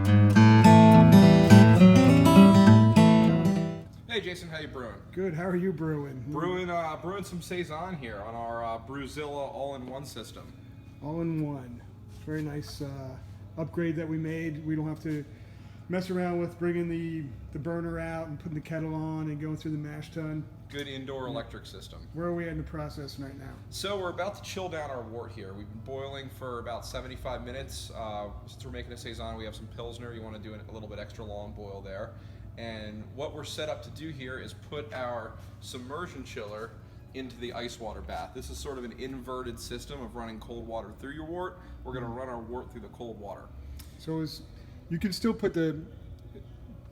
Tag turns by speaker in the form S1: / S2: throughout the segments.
S1: Hey Jason, how you brewing?
S2: Good. How are you brewing?
S1: Brewing some saison here on our Brewzilla all-in-one system.
S2: All in one. Very nice upgrade that we made. We don't have to mess around with bringing the burner out and putting the kettle on and going through the mash tun.
S1: Good indoor electric system.
S2: Where are we at in the process right now?
S1: So we're about to chill down our wort here. We've been boiling for about 75 minutes. Since we're making a saison, we have some Pilsner. You want to do a little bit extra long boil there. And what we're set up to do here is put our submersion chiller into the ice water bath. This is sort of an inverted system of running cold water through your wort. We're going to run our wort through the cold water.
S2: So you can still put the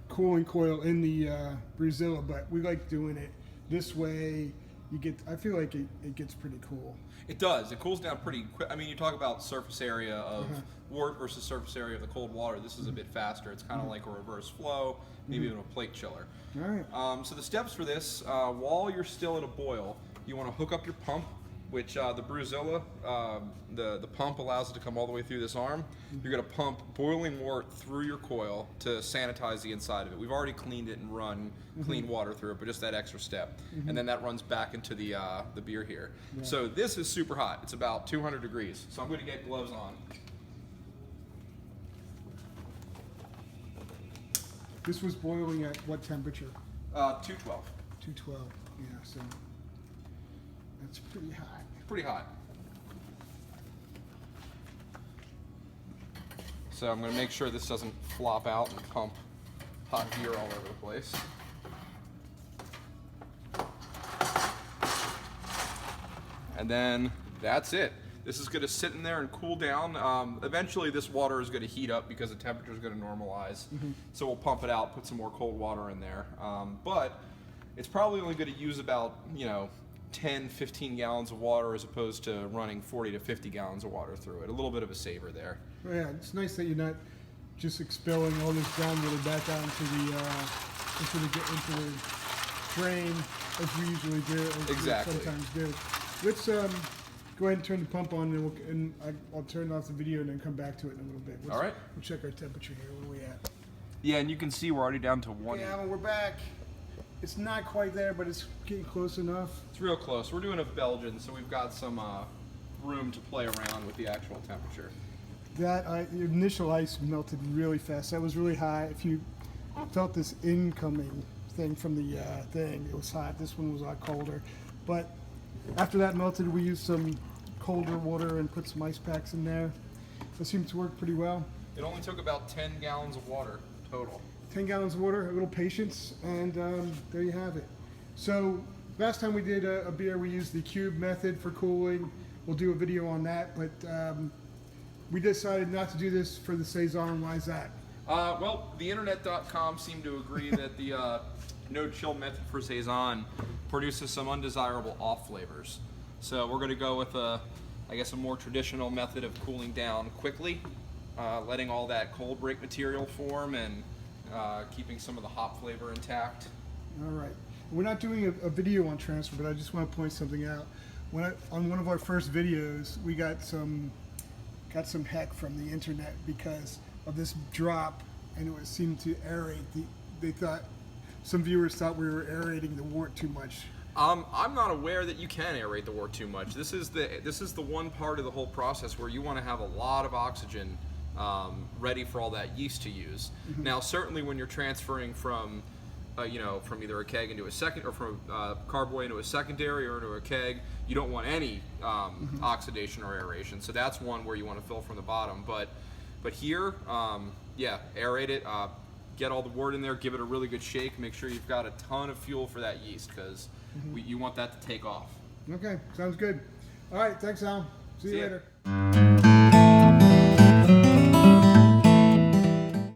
S2: cooling coil in the Brewzilla, but we like doing it this way. I feel like it gets pretty cool.
S1: It does. It cools down pretty quick. I mean, you talk about surface area of wort versus surface area of the cold water. This is a bit faster. It's kind of like a reverse flow, maybe even a plate chiller.
S2: All right.
S1: So the steps for this, while you're still at a boil, you want to hook up your pump, which the Brewzilla, the pump allows it to come all the way through this arm. You're going to pump boiling wort through your coil to sanitize the inside of it. We've already cleaned it and run clean water through it, but just that extra step. And then that runs back into the beer here.
S2: Yeah.
S1: So this is super hot. It's about 200 degrees. So I'm going to get gloves on.
S2: This was boiling at what temperature?
S1: 212.
S2: 212. Yeah, so that's pretty hot.
S1: Pretty hot. So I'm going to make sure this doesn't flop out and pump hot beer all over the place. And then that's it. This is going to sit in there and cool down. Eventually this water is going to heat up because the temperature is going to normalize. So we'll pump it out, put some more cold water in there. But it's probably only going to use about, 10, 15 gallons of water as opposed to running 40 to 50 gallons of water through it. A little bit of a saver there.
S2: Oh, yeah, it's nice that you're not just expelling all this groundwater back out into the drain as we usually do. As
S1: Exactly.
S2: We sometimes do. Let's go ahead and turn the pump on, and I'll turn off the video and then come back to it in a little bit.
S1: All right.
S2: We'll check our temperature here. Where are we at?
S1: Yeah, and you can see we're already down to 1.
S2: Yeah, well, we're back. It's not quite there, but it's getting close enough.
S1: It's real close. We're doing a Belgian, so we've got some room to play around with the actual temperature.
S2: The initial ice melted really fast. That was really high. If you felt this incoming thing from the thing, it was hot. This one was a lot colder. But after that melted, we used some colder water and put some ice packs in there. It seemed to work pretty well.
S1: It only took about 10 gallons of water total.
S2: 10 gallons of water, a little patience, and there you have it. So last time we did a beer, we used the cube method for cooling. We'll do a video on that, but we decided not to do this for the saison. Why is that?
S1: Well, the internet.com seemed to agree that the no chill method for saison produces some undesirable off flavors. So we're going to go with a more traditional method of cooling down quickly, letting all that cold break material form and keeping some of the hop flavor intact.
S2: All right. We're not doing a video on transfer, but I just want to point something out. On one of our first videos, we got some heck from the internet because of this drop, and it seemed to aerate. Some viewers thought we were aerating the wort too much.
S1: I'm not aware that you can aerate the wort too much. This is the one part of the whole process where you want to have a lot of oxygen ready for all that yeast to use. Now, certainly when you're transferring from either a keg into a second, or from carboy into a secondary or into a keg, you don't want any oxidation or aeration. So that's one where you want to fill from the bottom. But here, aerate it. Get all the wort in there. Give it a really good shake. Make sure you've got a ton of fuel for that yeast because you want that to take off.
S2: Okay, sounds good. All right, thanks, Al. See you
S1: ya.
S2: later.